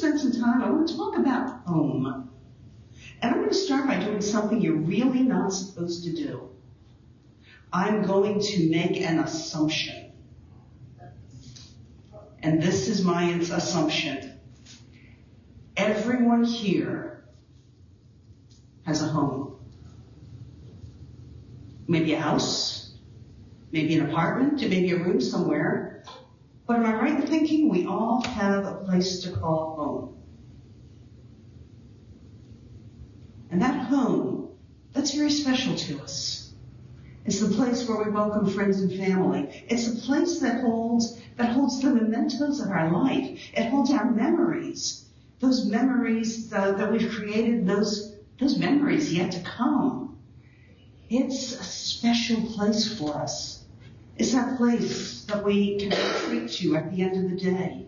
spend some time, I want to talk about home. And I'm going to start by doing something you're really not supposed to do. I'm going to make an assumption. And this is my assumption. Everyone here has a home. Maybe a house, maybe an apartment, maybe a room somewhere. But am I right in thinking we all have a place to call home? And that home, that's very special to us. It's the place where we welcome friends and family. It's the place that holds the mementos of our life. It holds our memories. Those memories that we've created, those memories yet to come. It's a special place for us. It's that place that we can retreat to at the end of the day.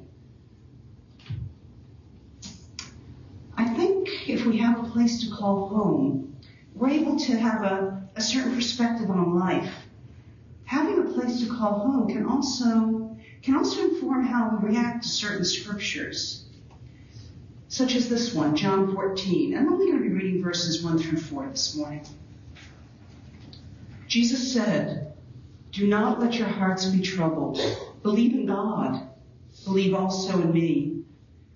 I think if we have a place to call home, we're able to have a certain perspective on life. Having a place to call home can also inform how we react to certain scriptures, such as this one, John 14. I'm only going to be reading verses 1 through 4 this morning. Jesus said, "Do not let your hearts be troubled. Believe in God. Believe also in me.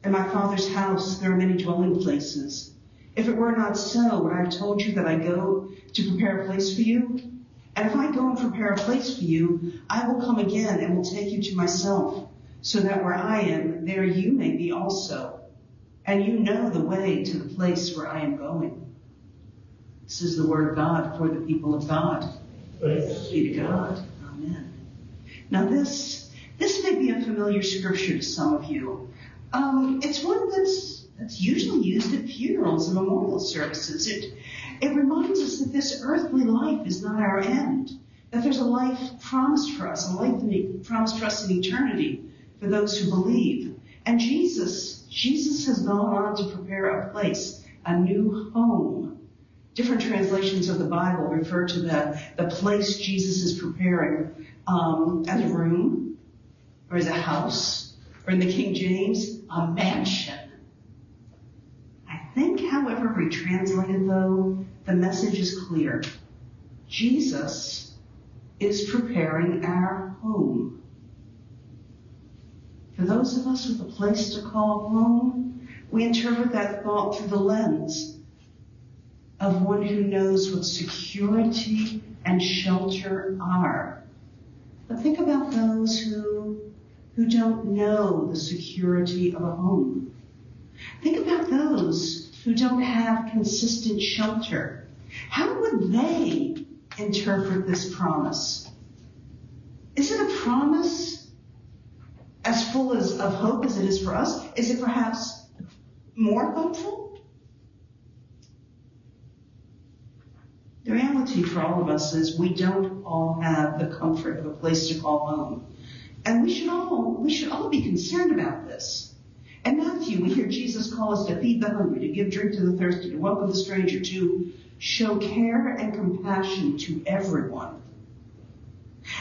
In my Father's house there are many dwelling places. If it were not so, would I have told you that I go to prepare a place for you? And if I go and prepare a place for you, I will come again and will take you to myself, so that where I am, there you may be also. And you know the way to the place where I am going." This is the word of God for the people of God. Praise be to God. Amen. Now this may be a familiar scripture to some of you. It's one that's usually used at funerals and memorial services. It reminds us that this earthly life is not our end, that there's a life promised for us, a life promised for us in eternity for those who believe. And Jesus has gone on to prepare a place, a new home. Different translations of the Bible refer to the place Jesus is preparing as a room, or as a house, or in the King James, a mansion. I think, however we translate it, though, the message is clear. Jesus is preparing our home. For those of us with a place to call home, we interpret that thought through the lens of one who knows what security and shelter are. But think about those who don't know the security of a home. Think about those who don't have consistent shelter. How would they interpret this promise? Is it a promise as full of hope as it is for us? Is it perhaps more hopeful? The reality for all of us is we don't all have the comfort of a place to call home. And we should all be concerned about this. In Matthew, we hear Jesus call us to feed the hungry, to give drink to the thirsty, to welcome the stranger, to show care and compassion to everyone.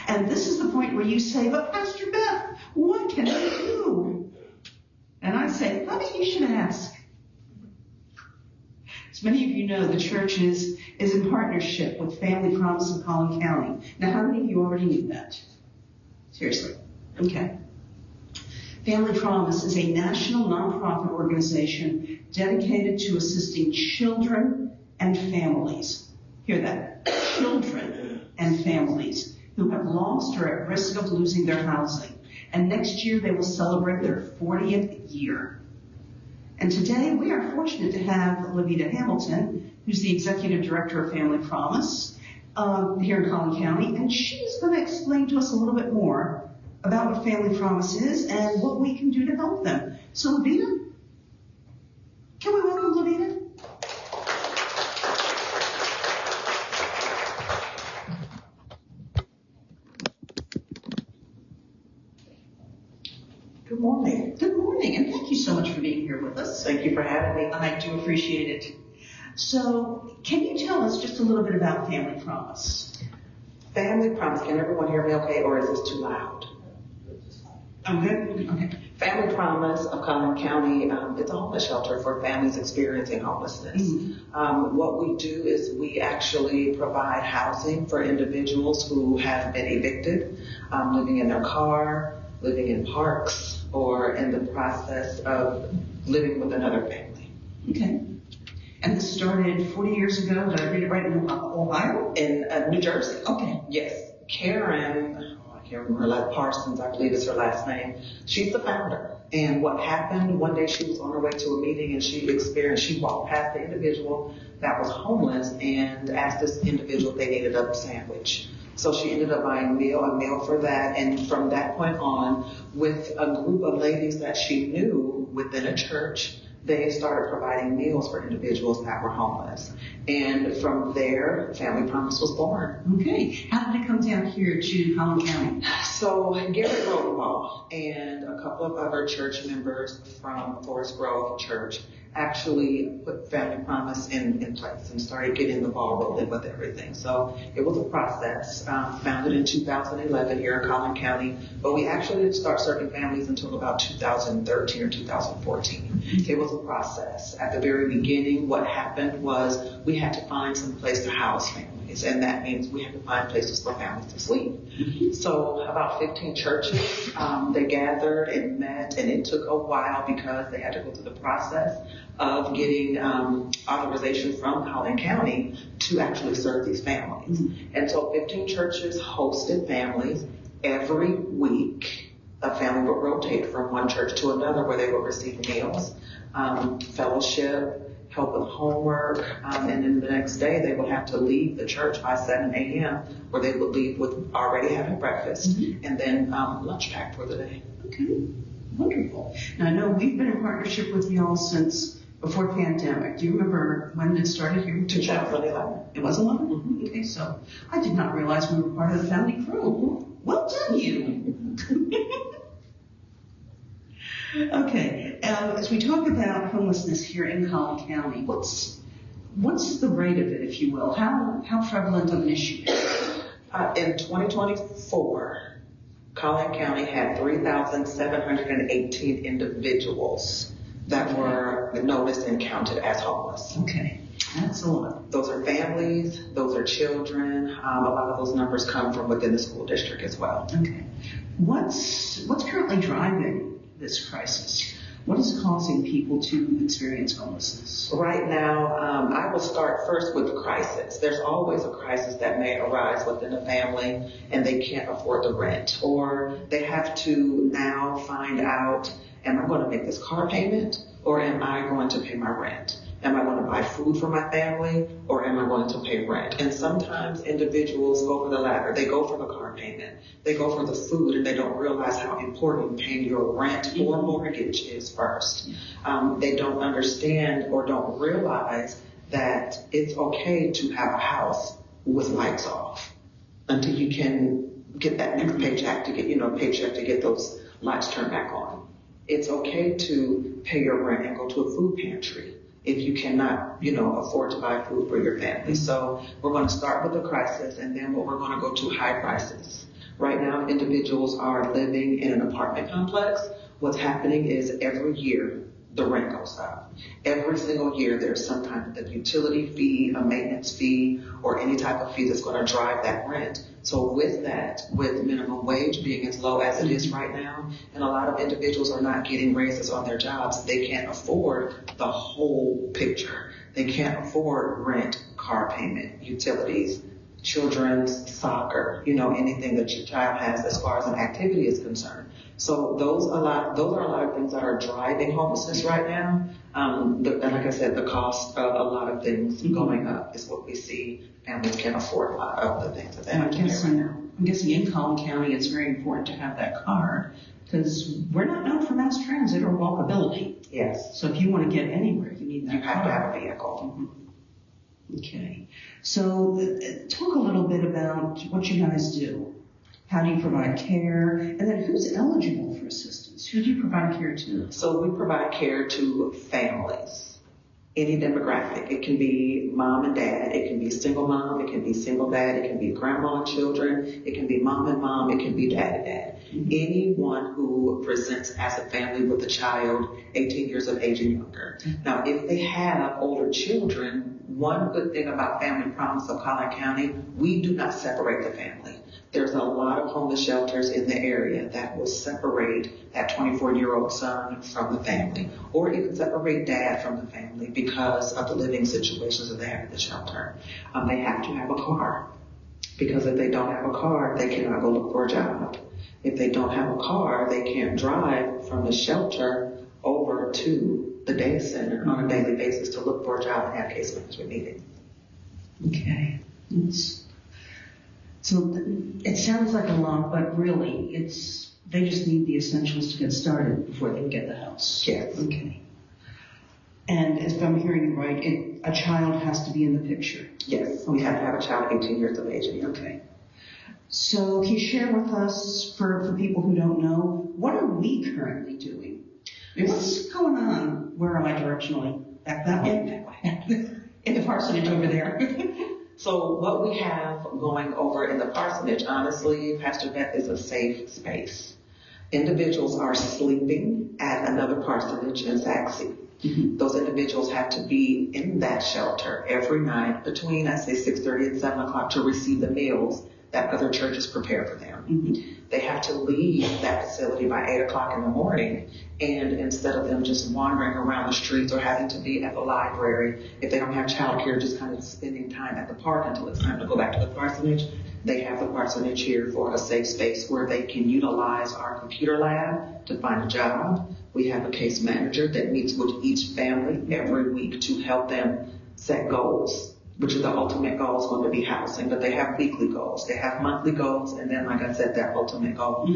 And this is the point where you say, "But Pastor Beth, what can I do?" And I say, maybe you should ask. As many of you know, the church is in partnership with Family Promise in Collin County. Now, how many of you already knew that? Seriously. Okay. Family Promise is a national nonprofit organization dedicated to assisting children and families. Hear that? Children and families who have lost or are at risk of losing their housing. And next year they will celebrate their 40th year. And today we are fortunate to have LaVeeta Hamilton, who's the Executive Director of Family Promise here in Collin County, and she's going to explain to us a little bit more about what Family Promise is and what we can do to help them. So LaVeeta, can we welcome LaVeeta? Good morning. Good morning, and thank you so much for being here with us. Thank you for having me. I do appreciate it. So, can you tell us just a little bit about Family Promise? Family Promise. Can everyone hear me okay, or is this too loud? Okay. Family Promise of Collin County, it's a homeless shelter for families experiencing homelessness. What we do is we actually provide housing for individuals who have been evicted, living in their car, living in parks, or in the process of living with another family. Okay. And this started 40 years ago, did I read it right, in Ohio? In New Jersey. Okay. Yes. Karen, I can't remember her last, Parsons, I believe is her last name. She's the founder. And what happened, one day she was on her way to a meeting and she walked past the individual that was homeless and asked this individual if they needed a sandwich. So she ended up buying a meal for that. And from that point on, with a group of ladies that she knew within a church, they started providing meals for individuals that were homeless. And from there, Family Promise was born. Okay. How did it come down here to Collin County? So Gary Rodenbaugh and a couple of other church members from Forest Grove Church actually put Family Promise in place and started getting the ball rolling with everything. So it was a process, founded in 2011 here in Collin County, but we actually didn't start serving families until about 2013 or 2014. It was a process. At the very beginning, what happened was we had to find some place to house families, and that means we had to find places for families to sleep. So about 15 churches, they gathered and met, and it took a while because they had to go through the process of getting authorization from Collin County to actually serve these families. And so 15 churches hosted families. Every week, a family would rotate from one church to another where they would receive meals, fellowship, help with homework, and then the next day they would have to leave the church by 7 a.m. where they would leave with already having breakfast and then lunch packed for the day. Okay, wonderful. Now I know we've been in partnership with y'all since before pandemic. Do you remember when it started here? 2011. It was 11? Okay, so I did not realize we were part of the founding crew. Well done, you. Okay, as we talk about homelessness here in Collin County, what's the rate of it, if you will? How prevalent of an issue is it? In 2024, Collin County had 3,718 individuals that were noticed and counted as homeless. Okay, that's a lot. Those are families, those are children. A lot of those numbers come from within the school district as well. Okay, what's currently driving this crisis? What is causing people to experience homelessness? Right now, I will start first with crisis. There's always a crisis that may arise within a family and they can't afford the rent, or they have to now find out, am I going to make this car payment or am I going to pay my rent? Am I going to buy food for my family or am I going to pay rent? And sometimes individuals go for the latter. They go for the car payment. They go for the food and they don't realize how important paying your rent or mortgage is first. They don't understand or don't realize that it's okay to have a house with lights off until you can get that next paycheck to get those lights turned back on. It's okay to pay your rent and go to a food pantry if you cannot, afford to buy food for your family. So we're going to start with the crisis, and then we're going to go to high prices. Right now, individuals are living in an apartment complex. What's happening is every year, the rent goes up. Every single year, there's some kind of utility fee, a maintenance fee, or any type of fee that's going to drive that rent. So with that, with minimum wage being as low as it is right now, and a lot of individuals are not getting raises on their jobs, they can't afford the whole picture. They can't afford rent, car payment, utilities, children's soccer, anything that your child has as far as an activity is concerned. So those are a lot of things that are driving homelessness right now. And like I said, the cost of a lot of things going up is what we see. Families can't afford a lot of the things that they have to pay right now. I'm guessing in Collin County it's very important to have that card because we're not known for mass transit or walkability. Yes. So if you want to get anywhere, you need that You have card. to have a vehicle. Okay. So talk a little bit about what you guys do. How do you provide care? And then who's eligible for assistance? Who do you provide care to? So we provide care to families any demographic. It can be mom and dad. It can be single mom. It can be single dad. It can be grandma and children. It can be mom and mom. It can be dad and dad. Anyone who presents as a family with a child 18 years of age and younger. Now, if they have older children, one good thing about Family Promise of Collin County, we do not separate the family. There's a lot of homeless shelters in the area that will separate that 24-year-old son from the family, or even separate dad from the family because of the living situations that they have at the shelter. They have to have a car, because if they don't have a car, they cannot go look for a job. If they don't have a car, they can't drive from the shelter over to the day center on a daily basis to look for a job and have case management meetings. Okay. So it sounds like a lot, but really they just need the essentials to get started before they can get the house. Yes. Okay. And if I'm hearing it right, a child has to be in the picture. Yes, we have to have a child 18 years of age and younger. Okay. So can you share with us, for people who don't know, what are we currently doing? I mean, what's going on? Where am I directionally? Back that way? In the parsonage over there. So what we have going over in the parsonage, honestly, Pastor Beth, is a safe space. Individuals are sleeping at another parsonage in Saxe. Mm-hmm. Those individuals have to be in that shelter every night between, I say, 6:30 and 7 o'clock to receive the meals that other churches prepare for them. Mm-hmm. They have to leave that facility by 8 o'clock in the morning, and instead of them just wandering around the streets or having to be at the library, if they don't have childcare, just kind of spending time at the park until it's time to go back to the parsonage, they have the parsonage here for a safe space where they can utilize our computer lab to find a job. We have a case manager that meets with each family every week to help them set goals, which is the ultimate goal is going to be housing, but they have weekly goals. They have monthly goals, and then, like I said, that ultimate goal,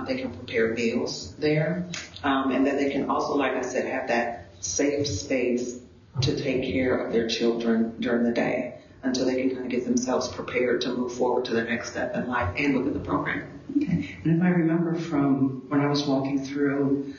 they can prepare meals there. And then they can also, like I said, have that safe space to take care of their children during the day until they can kind of get themselves prepared to move forward to the next step in life and within the program. Okay. And if I remember from when I was walking through,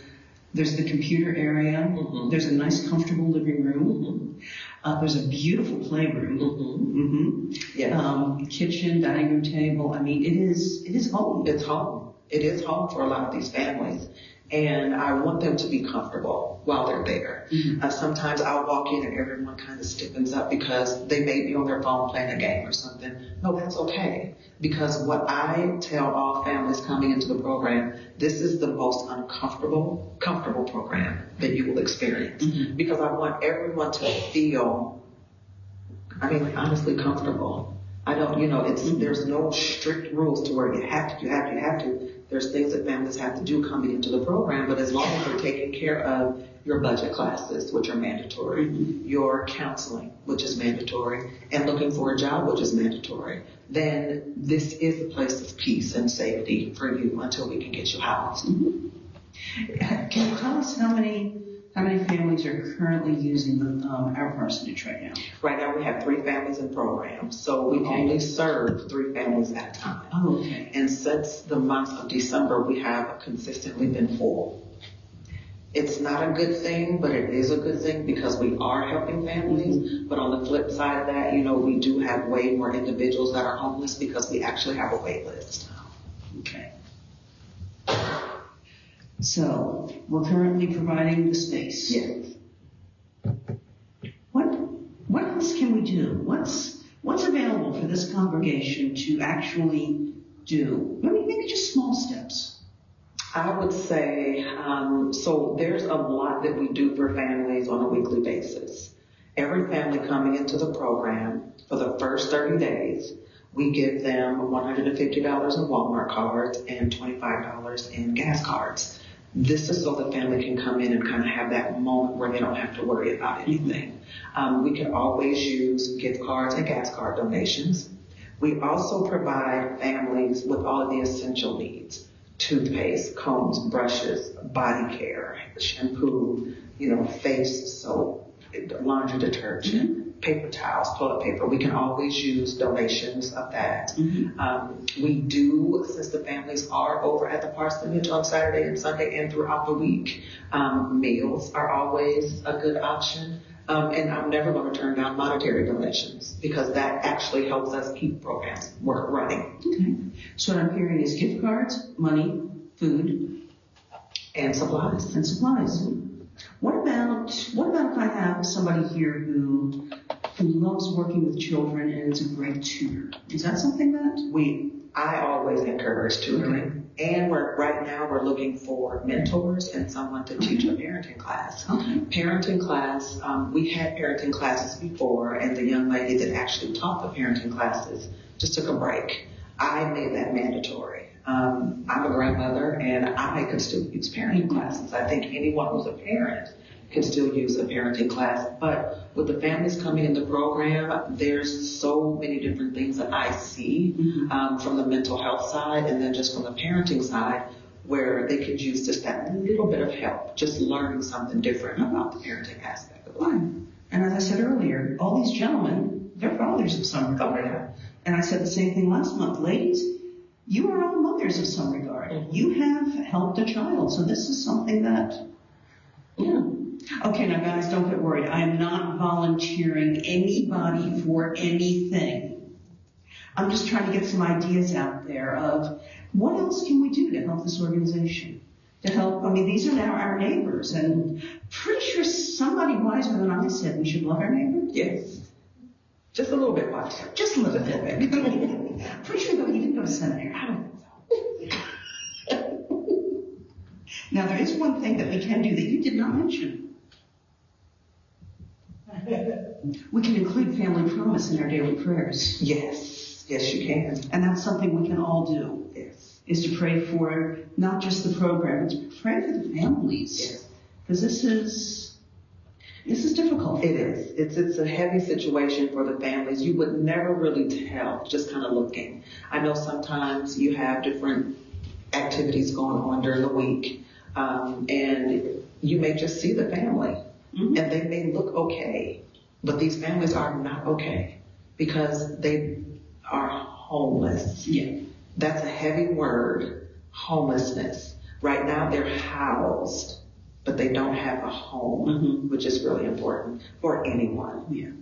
there's the computer area. Mm-hmm. There's a nice, comfortable living room. Mm-hmm. There's a beautiful playroom. Mm-hmm. Mm-hmm. Yes. Kitchen, dining room table. I mean, it is home. It's home. It is home for a lot of these families. And I want them to be comfortable while they're there. Mm-hmm. Sometimes I'll walk in and everyone kind of stiffens up because they may be on their phone playing a game or something. No, that's okay. Because what I tell all families coming into the program, this is the most comfortable program that you will experience. Mm-hmm. Because I want everyone to feel, honestly comfortable. I don't, there's no strict rules to where you have to. There's things that families have to do coming into the program, but as long as they're taking care of your budget classes, which are mandatory, your counseling, which is mandatory, and looking for a job, which is mandatory, then this is a place of peace and safety for you until we can get you housed. Mm-hmm. Can you tell us how many families are currently using our parsonage right now? Right now we have 3 families in program, so we only serve 3 families at a time. Oh, okay. And since the month of December, we have consistently been full. It's not a good thing, but it is a good thing because we are helping families. Mm-hmm. But on the flip side of that, we do have way more individuals that are homeless because we actually have a wait list. Okay. So we're currently providing the space. Yes. What else can we do? What's available for this congregation to actually do? Maybe just small steps. I would say, so there's a lot that we do for families on a weekly basis. Every family coming into the program for the first 30 days, we give them $150 in Walmart cards and $25 in gas cards. This is so the family can come in and kind of have that moment where they don't have to worry about anything. We can always use gift cards and gas card donations. We also provide families with all of the essential needs: toothpaste, combs, brushes, body care, shampoo, face soap, laundry detergent, paper towels, toilet paper. We can always use donations of that. Mm-hmm. We do, since the families are over at the parsonage on Saturday and Sunday and throughout the week, meals are always a good option. And I'm never going to turn down monetary donations because that actually helps us keep programs running. Okay. So what I'm hearing is gift cards, money, food, and supplies. And supplies. What about if I have somebody here who loves working with children and is a great tutor? Is that something that I always encourage tutoring. Okay. And right now we're looking for mentors and someone to teach a parenting class. Okay. Parenting class, we had parenting classes before, and the young lady that actually taught the parenting classes just took a break. I made that mandatory. I'm a grandmother, and I could still use parenting classes. I think anyone who's a parent can still use a parenting class. But with the families coming in the program, there's so many different things that I see from the mental health side and then just from the parenting side where they could use just that little bit of help, just learning something different about the parenting aspect of life. And as I said earlier, all these gentlemen, they're fathers of some regard. Oh, yeah. And I said the same thing last month. Ladies, you are all mothers of some regard. You have helped a child. So this is something that, Okay, now guys, don't get worried. I am not volunteering anybody for anything. I'm just trying to get some ideas out there of what else can we do to help this organization? To help, these are now our neighbors, and pretty sure somebody wiser than I said we should love our neighbors. Yes. Just a little bit wiser. Just a little bit. Pretty sure though he didn't go to seminary. I don't think so. Now there is one thing that we can do that you did not mention. We can include family promise in our daily prayers. Yes. Yes, you can. And that's something we can all do. Yes. Is to pray for not just the program, but to pray for the families. Yes. Because this is difficult. It is. It's a heavy situation for the families. You would never really tell, just kind of looking. I know sometimes you have different activities going on during the week, and you may just see the family, and they may look okay, but these families are not okay because they are homeless. Yeah. That's a heavy word, homelessness. Right now they're housed, but they don't have a home, which is really important for anyone. Yeah.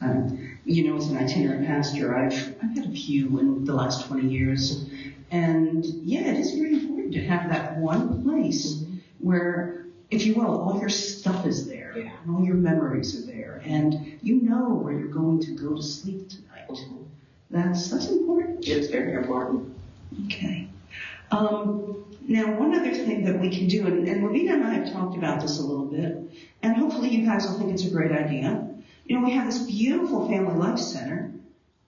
As an itinerant pastor, I've had a few in the last 20 years. And it is very important to have that one place where, if you will, all your stuff is there. Yeah. And all your memories are there. And you know where you're going to go to sleep tonight. That's important. It's very important. Okay. Now, one other thing that we can do, and LaVeeta and I have talked about this a little bit, and hopefully you guys will think it's a great idea. We have this beautiful Family Life Center,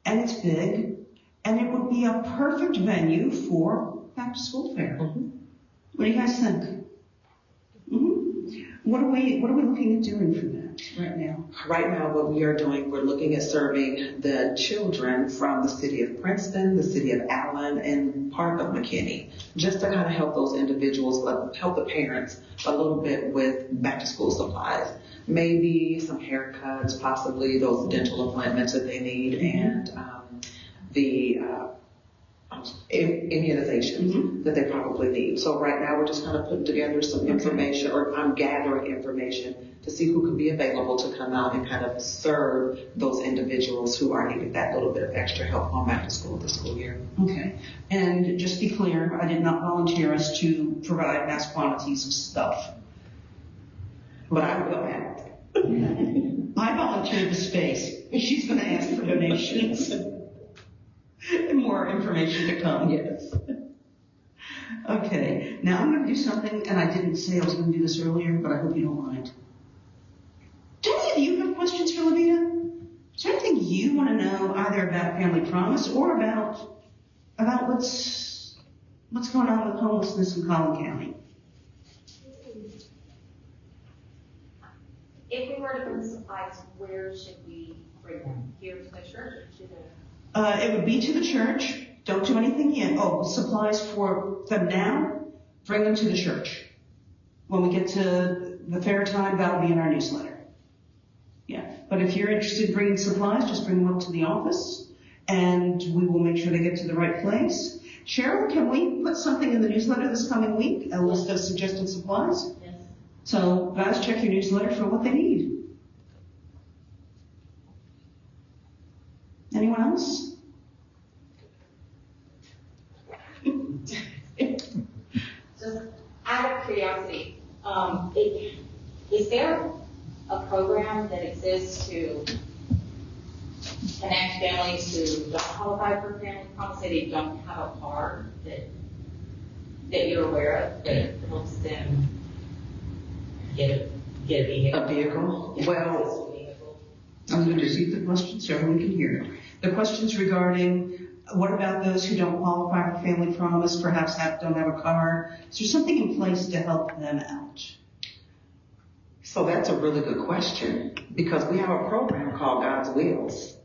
and it's big, and it would be a perfect venue for back to school fair. What do you guys think? What are we looking at doing for that right now? Right now, what we are doing, we're looking at serving the children from the city of Princeton, the city of Allen, and part of McKinney, just to kind of help those individuals, help the parents a little bit with back to school supplies. Maybe some haircuts, possibly those dental appointments that they need, and the immunizations that they probably need. So right now we're just kind of putting together some information, or I'm gathering information to see who could be available to come out and kind of serve those individuals who are needing that little bit of extra help on back to school this school year. Okay. And just be clear, I did not volunteer us to provide mass quantities of stuff. But I will have. I volunteered the space. She's going to ask for donations. And more information to come. Yes. Okay. Now I'm going to do something, and I didn't say I was going to do this earlier, but I hope you don't mind. Do any of you have questions for LaVeeta? Is there anything you want to know either about Family Promise or about what's going on with homelessness in Collin County? If we were to bring supplies, where should we bring them? Here to the church or to the... It would be to the church. Don't do anything yet. Oh, supplies for them now, bring them to the church. When we get to the fair time, that'll be in our newsletter. Yeah. But if you're interested in bringing supplies, just bring them up to the office, and we will make sure they get to the right place. Cheryl, can we put something in the newsletter this coming week? A list of suggested supplies? Yes. So guys, check your newsletter for what they need. Anyone else? Just out of curiosity, is there a program that exists to connect families who don't qualify for family promise, say they don't have a car that you're aware of that helps them get a vehicle? A vehicle? Well, I'm going to repeat the question so everyone can hear it. The question's regarding what about those who don't qualify for family promise, perhaps don't have a car? Is there something in place to help them out? so that's a really good question because we have a program called God's Wheels.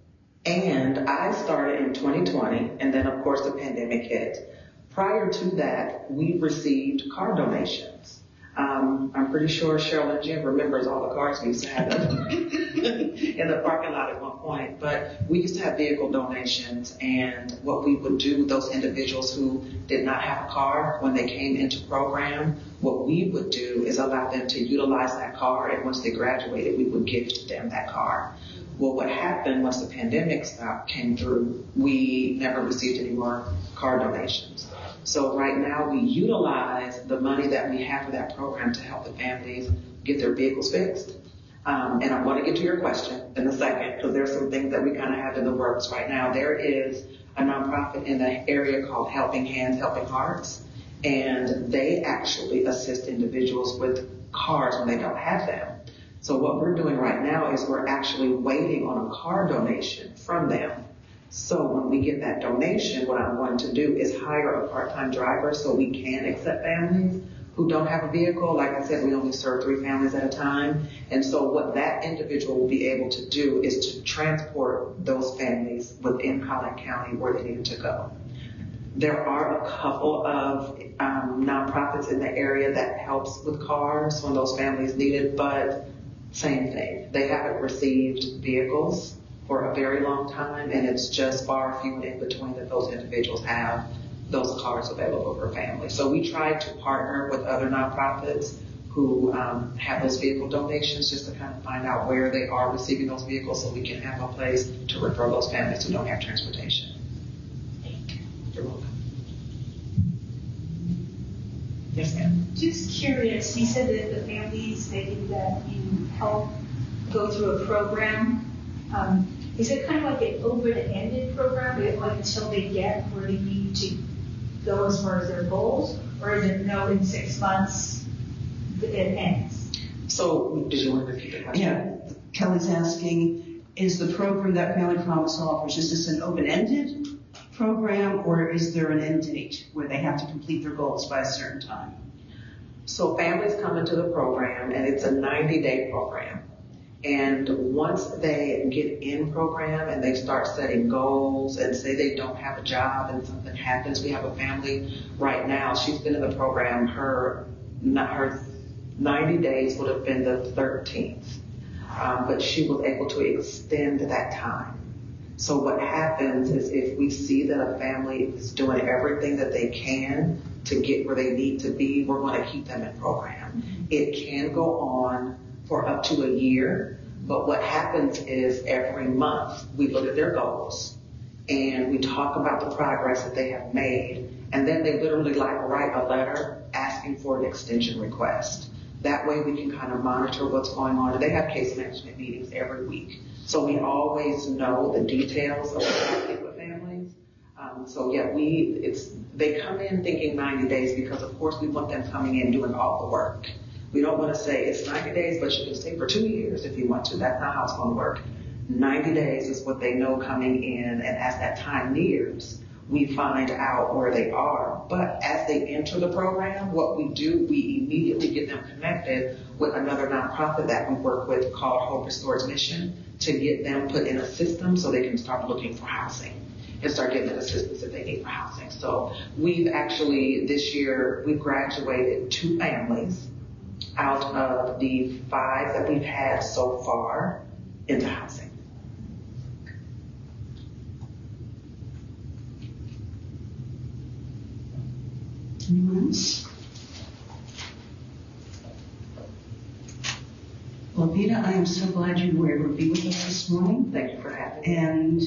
And I started in 2020, and then of course the pandemic hit. Prior to that, we received car donations. I'm pretty sure Cheryl and Jim remembers all the cars we used to have in the parking lot at one point. But we used to have vehicle donations, and what we would do with those individuals who did not have a car when they came into program, what we would do is allow them to utilize that car, and once they graduated, we would gift them that car. Well, what happened once the pandemic came through, we never received any more car donations. So right now we utilize the money that we have for that program to help the families get their vehicles fixed. And I want to get to your question in a second because there's some things that we kind of have in the works right now. There is a nonprofit in the area called Helping Hands, Helping Hearts, and they actually assist individuals with cars when they don't have them. So what we're doing right now is we're actually waiting on a car donation from them. So when we get that donation, what I'm going to do is hire a part-time driver so we can accept families who don't have a vehicle. Like I said, we only serve 3 families at a time. And so what that individual will be able to do is to transport those families within Collin County where they need to go. There are a couple of nonprofits in the area that helps with cars when those families need it, but same thing. They haven't received vehicles for a very long time, and it's just far few and in between that those individuals have those cars available for families. So we try to partner with other nonprofits who have those vehicle donations just to kind of find out where they are receiving those vehicles so we can have a place to refer those families who don't have transportation. You're welcome. Yes, ma'am. Just curious, you said that the families that you help go through a program. Is it kind of like an open-ended program, like until they get where they need to go as far as their goals, or is it no, in 6 months it ends? So, did you want to repeat the question? Yeah, Kelly's asking, is the program that Family Promise offers, is this an open-ended program, or is there an end date where they have to complete their goals by a certain time? So families come into the program, and it's a 90-day program. And once they get in program and they start setting goals and say they don't have a job and something happens, we have a family right now, she's been in the program, her 90 days would have been the 13th, but she was able to extend that time. So what happens is if we see that a family is doing everything that they can to get where they need to be, we're going to keep them in program. It can go on for up to a year, but what happens is every month we look at their goals and we talk about the progress that they have made, and then they literally write a letter asking for an extension request. That way we can kind of monitor what's going on. And they have case management meetings every week. So we always know the details of what's happening with families. They come in thinking 90 days because of course we want them coming in doing all the work. We don't want to say it's 90 days, but you can stay for 2 years if you want to. That's not how it's going to work. 90 days is what they know coming in, and as that time nears, we find out where they are. But as they enter the program, what we do, we immediately get them connected with another nonprofit that we work with called Hope Restores Mission to get them put in a system so they can start looking for housing and start getting assistance if they need for housing. So we've actually, this year, we've graduated 2 families out of the 5 that we've had so far into housing. Anyone else? LaVeeta, I am so glad you were able to be with us this morning. Thank you for having me. And,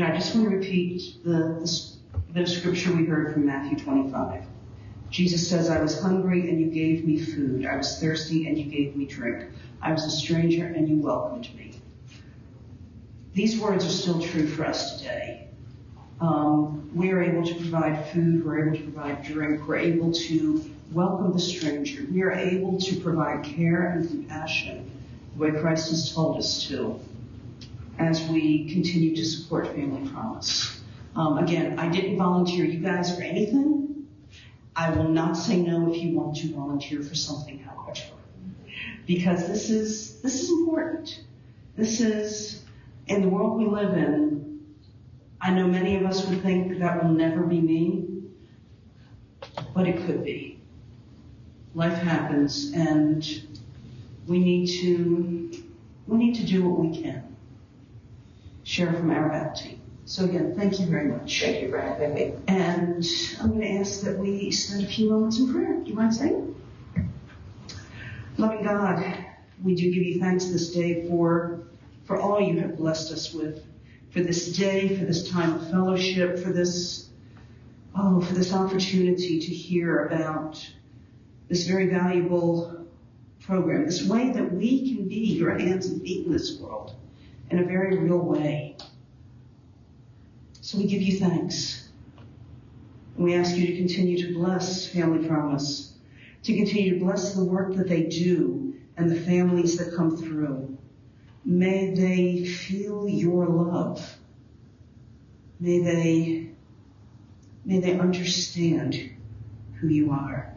I just want to repeat the scripture we heard from Matthew 25. Jesus says, I was hungry and you gave me food. I was thirsty and you gave me drink. I was a stranger and you welcomed me. These words are still true for us today. We are able to provide food. We're able to provide drink. We're able to welcome the stranger. We are able to provide care and compassion the way Christ has told us to as we continue to support Family Promise. Again, I didn't volunteer you guys for anything. I will not say no if you want to volunteer for something, however, because this is important. This is, in the world we live in, I know many of us would think that will never be me, but it could be. Life happens, and we need to do what we can. Share from our bounty. So again, thank you very much. Thank you for having me. And I'm going to ask that we spend a few moments in prayer. Do you mind saying? Loving God, we do give you thanks this day for all you have blessed us with, for this day, for this time of fellowship, for this opportunity to hear about this very valuable program, this way that we can be your hands and feet in this world in a very real way. So we give you thanks. And we ask you to continue to bless Family Promise, to continue to bless the work that they do and the families that come through. May they feel your love. May they understand who you are.